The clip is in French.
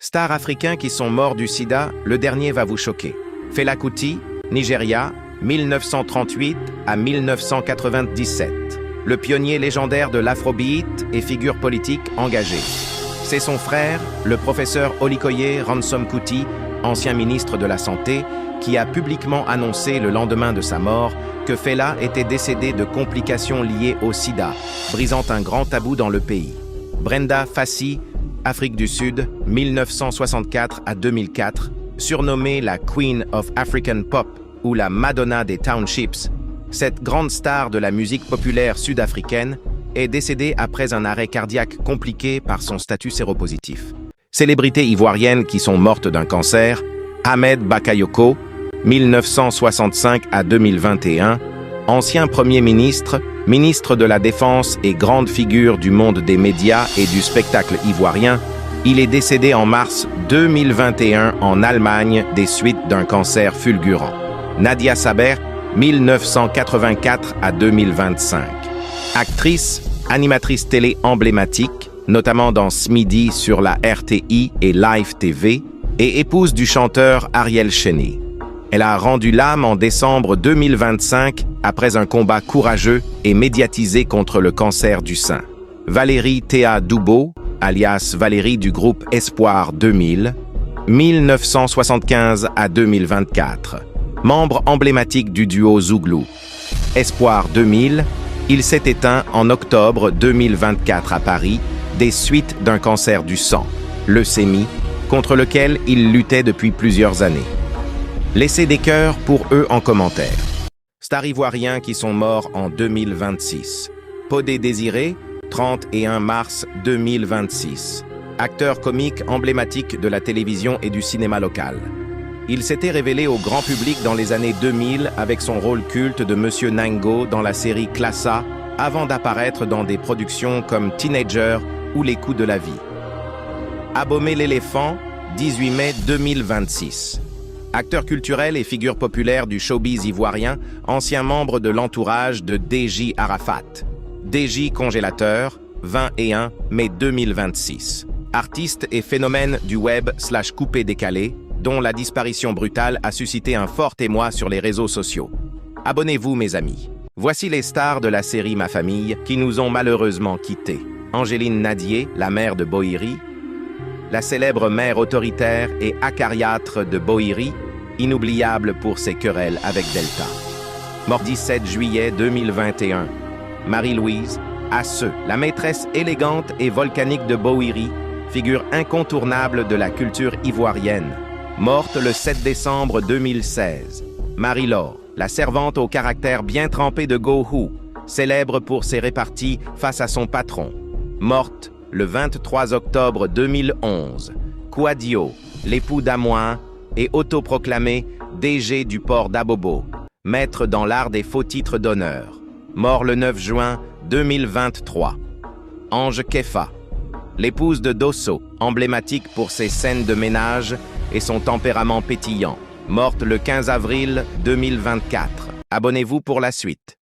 Stars africains qui sont morts du sida, le dernier va vous choquer. Fela Kuti, Nigeria, 1938 à 1997. Le pionnier légendaire de l'afrobeat et figure politique engagée. C'est son frère, le professeur Olikoye Ransom Kuti, ancien ministre de la Santé, qui a publiquement annoncé le lendemain de sa mort que Fela était décédé de complications liées au sida, brisant un grand tabou dans le pays. Brenda Fassie, Afrique du Sud, 1964 à 2004, surnommée la Queen of African Pop ou la Madonna des Townships, cette grande star de la musique populaire sud-africaine est décédée après un arrêt cardiaque compliqué par son statut séropositif. Célébrités ivoiriennes qui sont mortes d'un cancer: Ahmed Bakayoko, 1965 à 2021, ancien Premier ministre, ministre de la Défense et grande figure du monde des médias et du spectacle ivoirien, il est décédé en mars 2021 en Allemagne des suites d'un cancer fulgurant. Nadia Saber, 1984 à 2025. Actrice, animatrice télé emblématique, notamment dans Smidi sur la RTI et Live TV, et épouse du chanteur Ariel Cheney. Elle a rendu l'âme en décembre 2025 après un combat courageux et médiatisé contre le cancer du sein. Valérie Théa Doubo, alias Valérie du groupe Espoir 2000, 1975 à 2024. Membre emblématique du duo Zouglou. Espoir 2000, il s'est éteint en octobre 2024 à Paris des suites d'un cancer du sang, leucémie, contre lequel il luttait depuis plusieurs années. Laissez des cœurs pour eux en commentaire. Stars ivoiriens qui sont morts en 2026. Podé Désiré, 31 mars 2026. Acteur comique emblématique de la télévision et du cinéma local. Il s'était révélé au grand public dans les années 2000 avec son rôle culte de Monsieur Nango dans la série Classa, avant d'apparaître dans des productions comme Teenager ou Les coups de la vie. Abomey l'éléphant, 18 mai 2026. Acteur culturel et figure populaire du showbiz ivoirien, ancien membre de l'entourage de DJ Arafat. DJ Congélateur, 21 mai 2026. Artiste et phénomène du web / coupé-décalé, dont la disparition brutale a suscité un fort émoi sur les réseaux sociaux. Abonnez-vous, mes amis. Voici les stars de la série Ma Famille qui nous ont malheureusement quittés. Angéline Nadier, la mère de Boïri, la célèbre mère autoritaire et acariâtre de Boïri, inoubliable pour ses querelles avec Delta. Mort 17 juillet 2021. Marie-Louise Asseux, la maîtresse élégante et volcanique de Boïri, figure incontournable de la culture ivoirienne. Morte le 7 décembre 2016. Marie-Laure, la servante au caractère bien trempé de Gohou, célèbre pour ses réparties face à son patron. Morte le 23 octobre 2011. Kouadio, l'époux d'Amoin et autoproclamé DG du port d'Abobo, maître dans l'art des faux titres d'honneur. Mort le 9 juin 2023. Ange Kefa, l'épouse de Dosso, emblématique pour ses scènes de ménage et son tempérament pétillant. Morte le 15 avril 2024. Abonnez-vous pour la suite.